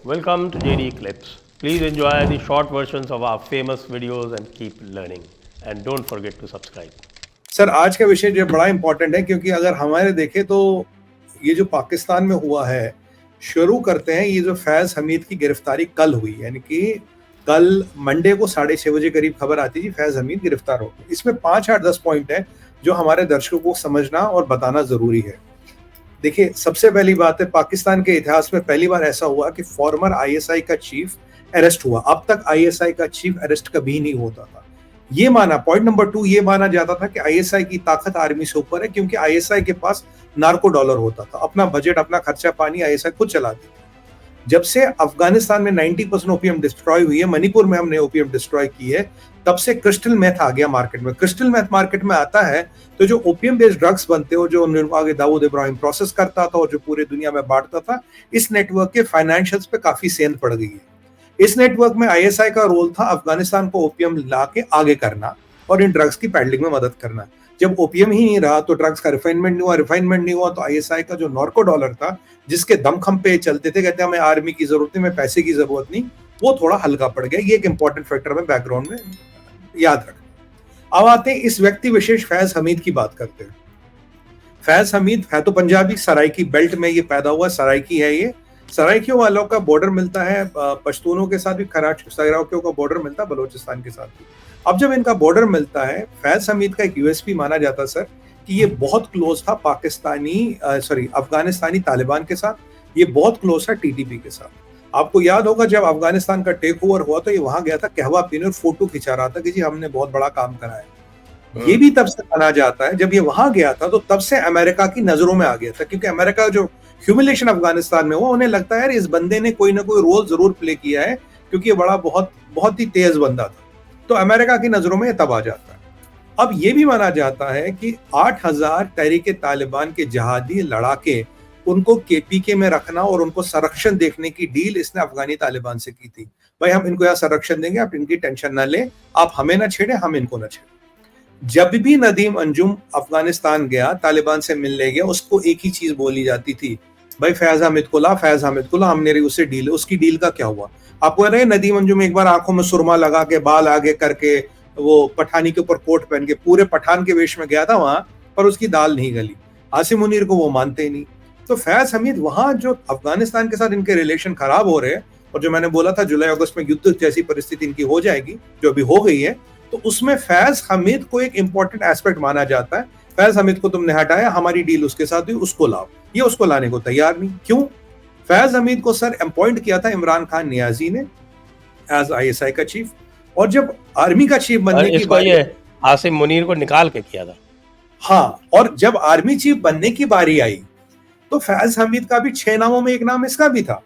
welcome to JD Clips. Please enjoy the short versions of our famous videos and keep learning. And don't forget to subscribe. Sir आज का विषय जो बड़ा important है, क्योंकि अगर हमारे देखें तो ये जो पाकिस्तान में हुआ है, शुरू करते हैं। ये जो फैज हमीद की गिरफ्तारी कल हुई, यानी कि कल मंडे को 6:30 बजे करीब खबर आती थी फैज हमीद गिरफ्तार हो गए। इसमें 5, 8, 10 पॉइंट है जो हमारे दर्शकों को समझना और बताना जरूरी है। देखिए, सबसे पहली बात है, पाकिस्तान के इतिहास में पहली बार ऐसा हुआ कि फॉर्मर आईएसआई का चीफ अरेस्ट हुआ। अब तक आईएसआई का चीफ अरेस्ट कभी नहीं होता था। ये माना, पॉइंट नंबर 2, ये माना जाता था कि आईएसआई की ताकत आर्मी से ऊपर है, क्योंकि आईएसआई के पास नार्को डॉलर होता था। अपना बजट, अपना खर्चा पानी आईएसआई खुद चलाती थी। जब से अफगानिस्तान में 90% ओपीएम डिस्ट्रॉय हुई है, मणिपुर में हमने ओपीएम डिस्ट्रॉय की है, तब से क्रिस्टल मेथ आ गया मार्केट में। क्रिस्टल मेथ मार्केट में आता है तो जो ओपीएम बेस्ड ड्रग्स बनते हो, जो आगे दाऊद इब्राहिम प्रोसेस करता था और जो पूरे दुनिया में बांटता था, इस नेटवर्क के फाइनेंशियल्स पे काफी सेंध पड़ गई है। इस नेटवर्क में आईएसआई का रोल था अफगानिस्तान को ओपीएम ला के आगे करना और इन ड्रग्स की पैडलिंग में मदद करना। जब ओपीएम ही नहीं रहा तो ड्रग्स का रिफाइनमेंट नहीं हुआ तो आईएसआई का जो नार्को डॉलर था, जिसके दमखम पे चलते थे, कहते हैं हमें आर्मी की जरूरत नहीं, हमें पैसे की जरूरत नहीं, वो थोड़ा हल्का पड़ गया। ये एक इंपॉर्टेंट फैक्टर में बैकग्राउंड में याद रखना। अब आते हैं इस व्यक्ति विशेष फैज हमीद की बात करते हैं। फैज हमीद है तो पंजाबी, सराइकी बेल्ट में ये पैदा हुआ, सराइकी है ये। सराइकियों वालों का बॉर्डर मिलता है पश्तूनों के साथ भी, सराइकियों का बॉर्डर मिलता है बलोचिस्तान के साथ भी। अब जब इनका बॉर्डर मिलता है, फैज हमीद का एक यूएसपी माना जाता सर कि ये बहुत क्लोज था अफगानिस्तानी तालिबान के साथ। ये बहुत क्लोज था टीटीपी के साथ। आपको याद होगा जब अफगानिस्तान का टेक ओवर हुआ तो ये वहां गया था कहवा पीने और फोटो खिंचा रहा था कि जी हमने बहुत बड़ा काम करा है। ये भी तब से माना जाता है, जब ये वहां गया था तो तब से अमेरिका की नजरों में आ गया था, क्योंकि अमेरिका जो ह्यूमिलेशन अफगानिस्तान में हुआ, उन्हें लगता है यार इस बंदे ने कोई ना कोई रोल जरूर प्ले किया है, क्योंकि ये बड़ा बहुत ही तेज बंदा था। तो अमेरिका की नजरों में ये तब आ जाता है। अब ये भी माना जाता है कि 8,000 तहरीके तालिबान के जहादी लड़ाके, उनको केपीके में रखना और उनको संरक्षण देखने की डील इसने अफगानी तालिबान से की थी। भाई हम इनको यहाँ संरक्षण देंगे, आप इनकी टेंशन ना लें, आप हमें ना छेड़े, हम इनको ना छेड़े। जब भी नदीम अंजुम अफगानिस्तान गया, तालिबान से मिलने गया, उसको एक ही चीज बोली जाती थी, भाई फैज हामिद को ला, हमने उससे डील। उसकी डील का क्या हुआ आपको रहे? नदीम अंजुम एक बार आंखों में सुरमा लगा के, बाल आगे करके, वो पठानी के ऊपर कोट पहन के, पूरे पठान के वेश में गया था वहां, पर उसकी दाल नहीं गली। आसिम मुनीर को वो मानते ही नहीं। तो फैज हमीद वहां जो अफगानिस्तान के साथ इनके रिलेशन खराब हो रहे हैं, और जो मैंने बोला था जुलाई अगस्त में युद्ध जैसी परिस्थिति इनकी हो जाएगी, जो अभी हो गई है, तो उसमें फैज हमीद को एक इंपॉर्टेंट एस्पेक्ट माना जाता है। फैज हमीद को तुमने हटाया, हमारी डील उसके साथ हुई, उसको लाओ। ये उसको लाने को तैयार नहीं। क्यों? फैज हमीद को सर अपॉइंट किया था इमरान खान नियाजी ने एज आईएसआई का चीफ, और जब आर्मी का चीफ बनने की बारी, आसिम मुनीर को निकाल के किया था। हाँ, और जब आर्मी चीफ बनने की बारी आई तो फैज हमीद का भी 6 नामों में एक नाम इसका भी था।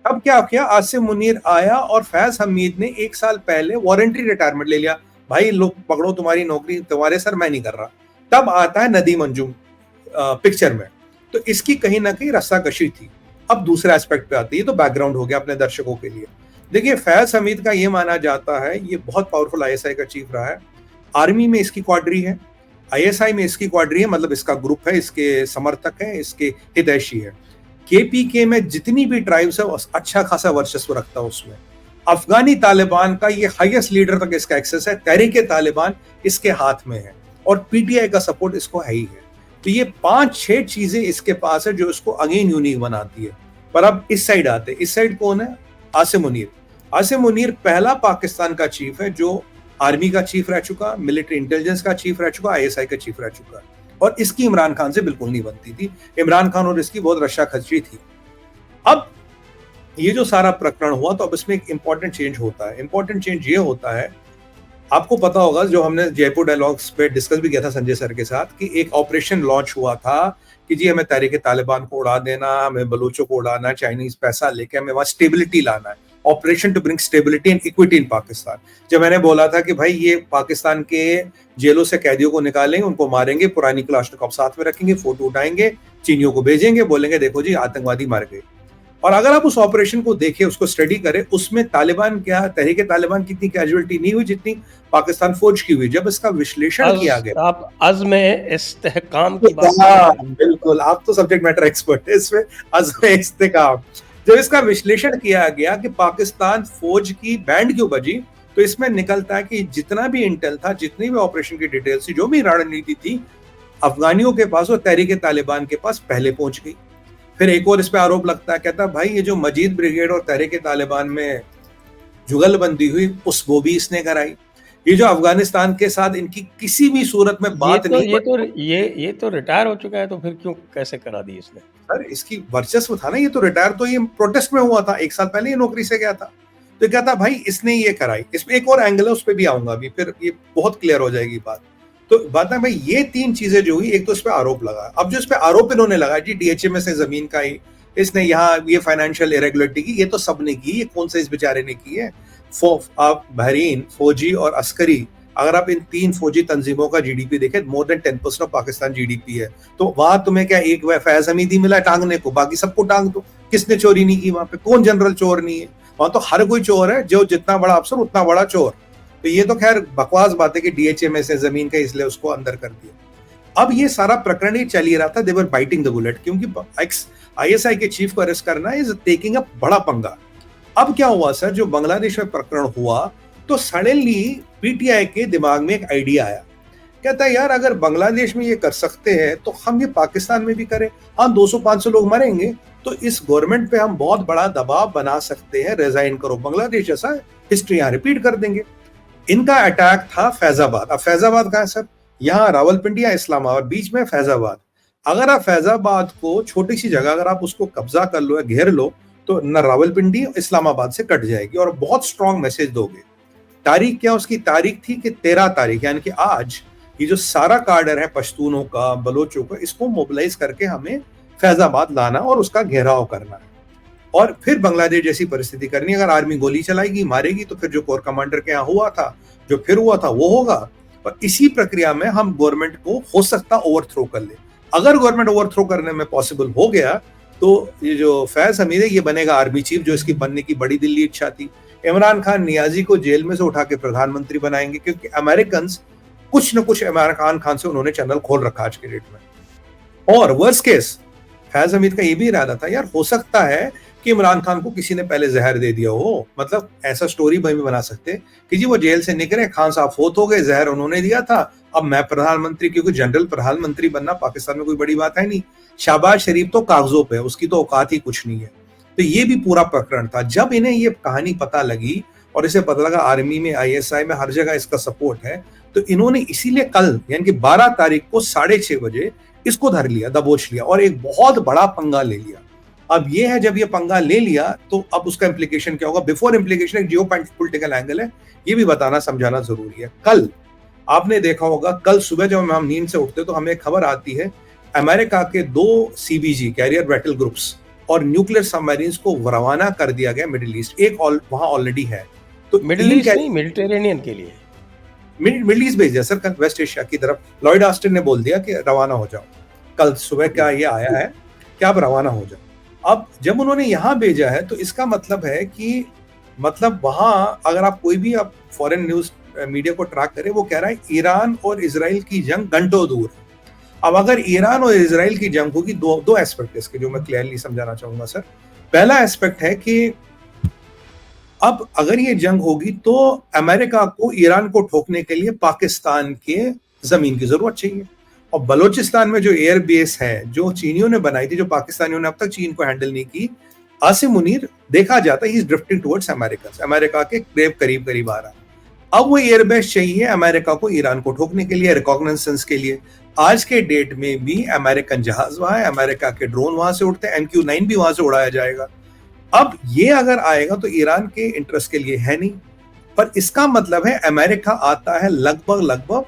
अब क्या किया, आसिम मुनीर आया और फैज हमीद ने 1 साल पहले वॉलंटरी रिटायरमेंट ले लिया। भाई लोग पकड़ो तुम्हारी नौकरी, तुम्हारे सर मैं नहीं कर रहा। तब आता है नदीम अंजुम पिक्चर में, तो इसकी कहीं ना कहीं रस्साकशी थी। अब दूसरे एस्पेक्ट पे आती है, तो बैकग्राउंड हो गया अपने दर्शकों के लिए। देखिए, फैज हमीद का ये माना जाता है ये बहुत पावरफुल आईएसआई का चीफ रहा है। आर्मी में इसकी क्वाड्री है, आईएसआई में इसकी क्वाड्री है, मतलब इसका ग्रुप है, इसके समर्थक है, इसके हितैषी है। केपीके में जितनी भी ट्राइब्स है अच्छा खासा वर्चस्व रखता है उसमें। अफगानी तालिबान का ये हाईएस्ट लीडर तक इसका एक्सेस है, तहरीके तालिबान इसके हाथ में है, और पीटीआई का सपोर्ट इसको है ही है। तो ये 5-6 चीजें इसके पास है जो इसको अगेन यूनिक बनाती है। पर अब इस साइड आते, इस साइड कौन है? आसिम मुनीर। आसिम मुनीर पहला पाकिस्तान का चीफ है जो आर्मी का चीफ रह चुका, मिलिट्री इंटेलिजेंस का चीफ रह चुका, आईएसआई का चीफ रह चुका, और इसकी इमरान खान से बिल्कुल नहीं बनती थी। इमरान खान और इसकी बहुत रश्शाखची थी। अब ये जो सारा प्रकरण हुआ, तो अब इसमें एक इंपॉर्टेंट चेंज होता है। इंपॉर्टेंट चेंज ये होता है, आपको पता होगा, जो हमने जयपुर डायलॉग्स पे डिस्कस भी किया था संजय सर के साथ, कि एक ऑपरेशन लॉन्च हुआ था कि जी हमें तहरीके तालिबान को उड़ा देना, हमें बलूचों को उड़ाना, चाइनीज पैसा लेके हमें वहां स्टेबिलिटी लाना है। Operation to bring stability and equity in Pakistan. जब मैंने बोला था कि भाई ये पाकिस्तान के जेलों से कैदियों को निकालेंगे, उनको मारेंगे, पुरानी क्लाशनिकोव साथ में रखेंगे, फोटो उठाएंगे, चीनियों को भेजेंगे, बोलेंगे देखो जी आतंकवादी मार गए। और अगर आप उस ऑपरेशन को देखें, उसको स्टडी करें, उसमें तालिबान क्या, तहरीके तालिबान की इतनी कैजुअलिटी नहीं हुई जितनी पाकिस्तान फौज की हुई। जब इसका विश्लेषण किया गया, आप अज़्म इस्तेहकाम की बात, बिल्कुल, आप तो सब्जेक्ट मैटर एक्सपर्ट है इसमें। अज़्म इस्तेहकाम, जब इसका विश्लेषण किया गया कि पाकिस्तान फौज की बैंड क्यों बजी, तो इसमें निकलता है कि जितना भी इंटेल था, जितनी भी ऑपरेशन की डिटेल्स थी, जो भी रणनीति थी, अफगानियों के पास और तहरीक तालिबान के पास पहले पहुंच गई। फिर एक और इस पे आरोप लगता है, कहता भाई ये जो मजीद ब्रिगेड और तहरीक तालिबान में जुगलबंदी हुई उस वो भी इसने कराई। ये जो अफगानिस्तान के साथ इनकी किसी भी सूरत में बात नहीं ये तो रिटायर हो चुका है, तो फिर क्यों कैसे करा दी इसने? सर इसकी वर्चस्व था ना, ये तो रिटायर तो ये प्रोटेस्ट में हुआ था, 1 साल पहले ये नौकरी से गया था। तो क्या था भाई इसने ये कराई। इसमें एक और एंगल है, उस पर भी आऊंगा अभी, फिर ये बहुत क्लियर हो जाएगी बात। तो बात है भाई ये 3 चीजें जो हुई, एक तो इस पे आरोप लगा। अब जो इस पे आरोप इन्होंने लगाया जी DHMS से जमीन का ही, इसने यहाँ ये फाइनेंशियल इरेगुलरिटी की, ये तो सबने की, ये कौन सा इस बेचारे ने की है? आप बहरीन फौजी और अस्करी, अगर आप इन 3 फौजी तंजीमों का जीडीपी देखें, more than 10% of Pakistan GDP है। तो वहां तुम्हें क्या एक फैज हमीद ही मिला टांगने को, बाकी सबको टांग दो। किसने चोरी नहीं की वहां पे? कौन जनरल चोर नहीं है वहां? तो हर कोई चोर है, जो जितना बड़ा अफसर उतना बड़ा चोर। तो ये तो खैर बकवास बात है कि DHMS से जमीन का इसलिए उसको अंदर कर दिया। अब ये सारा प्रकरण ही चल ही रहा था, दे वर बाइटिंग द बुलेट, क्योंकि ISI के चीफ को अरेस्ट करना इज टेकिंग अ बड़ा पंगा। अब क्या हुआ सर, जो बांग्लादेश में प्रकरण हुआ तो सडनली PTI के दिमाग में एक आइडिया आया। कहता है यार अगर बांग्लादेश में ये कर सकते हैं तो हम ये पाकिस्तान में भी करें। हाँ 200-500 लोग मरेंगे तो इस गवर्नमेंट पे हम बहुत बड़ा दबाव बना सकते हैं, रिजाइन करो, बांग्लादेश जैसा हिस्ट्री यहाँ रिपीट कर देंगे। इनका अटैक था फैजाबाद। अब फैजाबाद कहाँ है सर? यहाँ रावलपिंडी या इस्लामाबाद, बीच में फैजाबाद। अगर आप फैजाबाद को, छोटी सी जगह, अगर आप उसको कब्जा कर लो या घेर लो तो न रावलपिंडी इस्लामाबाद से कट जाएगी और बहुत स्ट्रॉन्ग मैसेज दोगे। तारीख क्या उसकी? तारीख थी कि 13 तारीख, यानी कि आज ये जो सारा कार्डर है पश्तूनों का, बलोचों का, इसको मोबिलाइज करके हमें फैजाबाद लाना और उसका घेराव करना है और फिर बांग्लादेश जैसी परिस्थिति करनी। अगर आर्मी गोली चलाएगी, मारेगी, तो फिर जो कोर कमांडर के यहाँ हुआ था, जो फिर हुआ था, वो होगा। और इसी प्रक्रिया में हम गवर्नमेंट को हो सकता ओवरथ्रो कर ले। अगर गवर्नमेंट ओवरथ्रो करने में पॉसिबल हो गया तो ये जो फैज हमीद है ये बनेगा आर्मी चीफ, जो इसकी बनने की बड़ी दिल्ली इच्छा थी। इमरान खान नियाजी को जेल में से उठा के प्रधानमंत्री बनाएंगे, क्योंकि अमेरिकन कुछ न कुछ इमरान खान से उन्होंने चैनल खोल रखा आज के डेट में। और वर्स्ट केस फैज हमीद का ये भी इरादा था, यार हो सकता है कि इमरान खान को किसी ने पहले जहर दे दिया हो। मतलब ऐसा स्टोरी भी बना सकते कि जी वो जेल से निकले, खान साहब फोत हो गए, जहर उन्होंने दिया था, अब मैं प्रधानमंत्री, क्योंकि जनरल प्रधानमंत्री बनना पाकिस्तान में कोई बड़ी बात है नहीं। शहबाज शरीफ तो कागजों पे, उसकी तो औकात ही कुछ नहीं है। तो ये भी पूरा प्रकरण था। जब इन्हें ये कहानी पता लगी और इसे पता लगा आर्मी में, ISI में, हर जगह इसका सपोर्ट है, तो इन्होंने इसीलिए कल यानी कि 12 तारीख को 6:30 बजे इसको धर लिया, दबोच लिया और एक बहुत बड़ा पंगा ले लिया। अब ये है, जब ये पंगा ले लिया तो अब उसका इम्प्लीकेशन क्या होगा? बिफोर इम्प्लीकेशन एक जियोपॉलिटिकल एंगल है, ये भी बताना समझाना जरूरी है। कल आपने देखा होगा, कल सुबह जब हम नींद से उठते तो हमें खबर आती है अमेरिका के 2 CBG कैरियर बैटल ग्रुप्स और न्यूक्लियर सबमरीन्स को रवाना कर दिया गया मिडिल ईस्ट। एक वहां ऑलरेडी है, तो मिडिल ईस्ट नहीं, मेडिटेरेनियन के लिए मिडिल ईस्ट भेज दिया सर, वेस्ट एशिया की तरफ। लॉयड ऑस्टिन ने बोल दिया कि रवाना हो जाओ। कल सुबह क्या ये आया है कि आप रवाना हो जाओ। अब जब उन्होंने यहां भेजा है तो इसका मतलब है कि मतलब वहां अगर आप कोई भी आप फॉरेन न्यूज मीडिया को ट्रैक करें, वो कह रहा है ईरान और इजराइल की जंग घंटों दूर है। अब अगर ईरान और इजराइल की जंग होगी, दो एस्पेक्ट इसके जो मैं क्लियरली समझाना चाहूंगा सर। पहला एस्पेक्ट है कि अब अगर ये जंग होगी तो अमेरिका को ईरान को ठोकने के लिए पाकिस्तान के जमीन की जरूरत चाहिए। और बलोचिस्तान में जो एयर बेस है, जो चीनियों ने बनाई थी, जो पाकिस्तानियों ने अब तक चीन को हैंडल नहीं की, आसिम मुनीर देखा जाता है he is drifting towards America के करीब आ रहा। अब वो एयर बेस चाहिए अमेरिका को ईरान को ठोकने के लिए, रिकॉग्निसेंस के लिए। आज के डेट में भी अमेरिकन जहाज वहां है, अमेरिका के ड्रोन वहां से उड़ते हैं, MQ-9 भी वहां से उड़ाया जाएगा। अब ये अगर आएगा तो ईरान के इंटरेस्ट के लिए है नहीं, पर इसका मतलब है अमेरिका आता है लगभग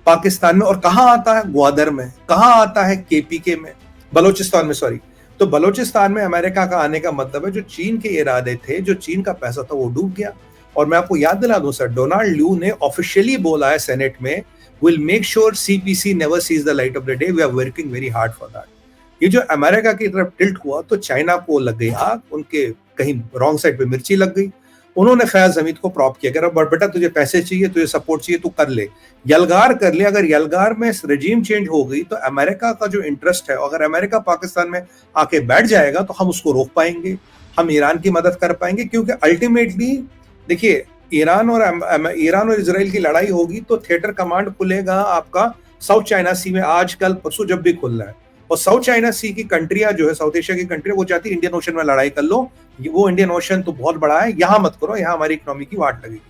पाकिस्तान में। और कहां आता है? ग्वादर में। कहां आता है? KPK में, बलोचिस्तान में, सॉरी। तो बलोचिस्तान में अमेरिका का आने का मतलब है जो चीन के इरादे थे, जो चीन का पैसा था, वो डूब गया। और मैं आपको याद दिला दूं सर, डोनाल्ड ल्यू ने ऑफिशियली बोला है सेनेट में, will make sure CPC never cease the light of the day, we are working very hard for that. ये जो अमेरिका की तरफ टिल्ट हुआ तो चाइना को लग गई आग, उनके कहीं रॉन्ग साइड पे मिर्ची लग गई। उन्होंने फैज हमीद को प्रॉप किया, कह रहा बेटा तुझे पैसे चाहिए, तुझे सपोर्ट चाहिए, तू कर ले, यलगार कर ले। अगर यलगार में रेजिम चेंज हो गई तो अमेरिका का जो इंटरेस्ट है, अगर अमेरिका पाकिस्तान में आके बैठ जाएगा तो हम उसको रोक पाएंगे, हम ईरान की मदद कर पाएंगे। क्योंकि अल्टीमेटली देखिए, ईरान और इसराइल की लड़ाई होगी तो थिएटर कमांड खुलेगा आपका साउथ चाइना सी में, आजकल परसों जब भी खुल रहा है। और साउथ चाइना सी की कंट्रियां जो है, साउथ एशिया की कंट्री, वो चाहती है इंडियन ओशन में लड़ाई कर लो, वो इंडियन ओशन तो बहुत बड़ा है, यहां मत करो, यहां हमारी इकोनॉमी की वाट लगेगी।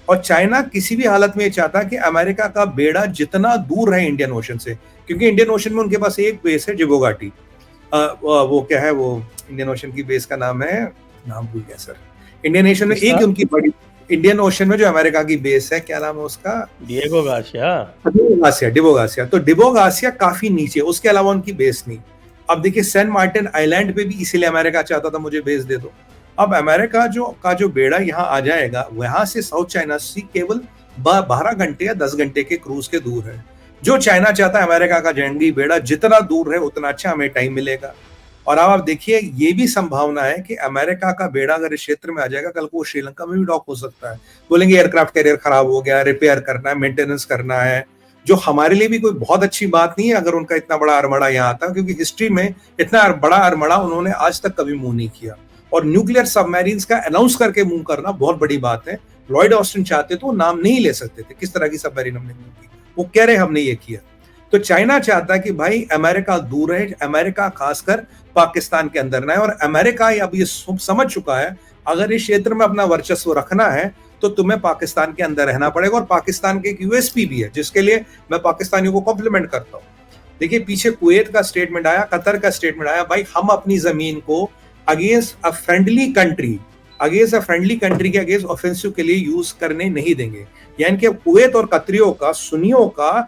और चाइना किसी भी हालत में ये चाहता कि अमेरिका का बेड़ा जितना दूर रहे इंडियन ओशन से, क्योंकि इंडियन ओशन में उनके पास एक बेस है, जिबोगाटी। वो क्या है, वो इंडियन ओशन की बेस का नाम है, नाम भूल गया सर। इंडियन ओशन में एक उनकी बड़ी, इंडियन ओशन में जो अमेरिका की बेस है, क्या नाम है उसका, डिएगो गार्सिया। डिबोगासिया। तो डिबोगासिया काफी नीचे, उसके अलावा उनकी बेस नहीं। अब देखिए सेंट मार्टिन आइलैंड पे भी इसीलिए अमेरिका चाहता था मुझे बेस दे दो। अब अमेरिका जो बेड़ा यहाँ आ जाएगा, वहां से साउथ चाइना सी केवल 12 घंटे या 10 घंटे के क्रूज के दूर है। जो चाइना चाहता है अमेरिका का जंगी बेड़ा जितना दूर है उतना अच्छा हमें टाइम मिलेगा। और अब आप देखिए, ये भी संभावना है कि अमेरिका का बेड़ा अगर इस क्षेत्र में आ जाएगा, कल को वो श्रीलंका में भी डॉक हो सकता है। बोलेंगे एयरक्राफ्ट कैरियर खराब हो गया, रिपेयर करना है, मेंटेनेंस करना है, जो हमारे लिए भी कोई बहुत अच्छी बात नहीं है अगर उनका इतना बड़ा अरमड़ा यहाँ आता, क्योंकि हिस्ट्री में इतना बड़ा अरमड़ा उन्होंने आज तक कभी मूव नहीं किया। और न्यूक्लियर सबमरीन्स का अनाउंस करके मूव करना बहुत बड़ी बात है। लॉयड ऑस्टिन चाहते तो नाम नहीं ले सकते थे, किस तरह की सबमरीन हमने मूव की, वो कह रहे हमने ये किया। तो चाइना चाहता है कि भाई अमेरिका दूर रहे, अमेरिका खासकर पाकिस्तान के अंदर ना है। और अमेरिका अब ये समझ चुका है, अगर इस क्षेत्र में अपना वर्चस्व रखना है तो तुम्हें पाकिस्तान के अंदर रहना पड़ेगा। और पाकिस्तान के एक यूएसपी भी है, जिसके लिए मैं पाकिस्तानियों को कॉम्प्लीमेंट करता हूँ। देखिए पीछे कुवैत का स्टेटमेंट आया, कतर का स्टेटमेंट आया, भाई हम अपनी जमीन को अगेंस्ट अ फ्रेंडली कंट्री के अगेंस्ट ऑफेंसिव के लिए यूज करने नहीं देंगे। यानी कि कुवैत और कतरियों का, सुन्नियों का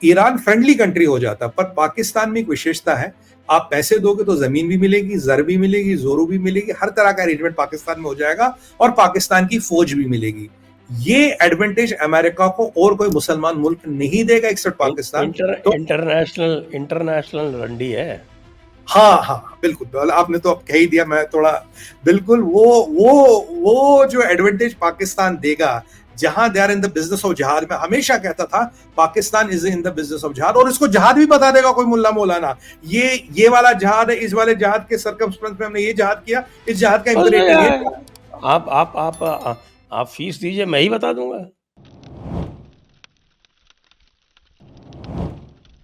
ईरान फ्रेंडली कंट्री हो जाता। पर पाकिस्तान में एक विशेषता है, आप पैसे दोगे तो जमीन भी मिलेगी, जर भी मिलेगी, जोरू भी मिलेगी, हर तरह का अरेंजमेंट पाकिस्तान में हो जाएगा और पाकिस्तान की फौज भी मिलेगी। ये एडवांटेज अमेरिका को और कोई मुसलमान मुल्क नहीं देगा एक्सेप्ट पाकिस्तान। तो इंटरनेशनल रंडी है। हाँ बिल्कुल, आपने तो अब कह ही दिया। मैं थोड़ा बिल्कुल वो जो एडवांटेज पाकिस्तान देगा, जहां they are in the business of जहाद। मैं हमेशा कहता था Pakistan is in the business of जहाद, और इसको जहाद भी बता देगा कोई मुल्ला मौलाना, ये वाला जहाद है, इस वाले जहाद के सर्कमस्टेंस में हमने ये जहाद किया, इस जहाद का आप फीस दीजिए, मैं ही बता दूंगा।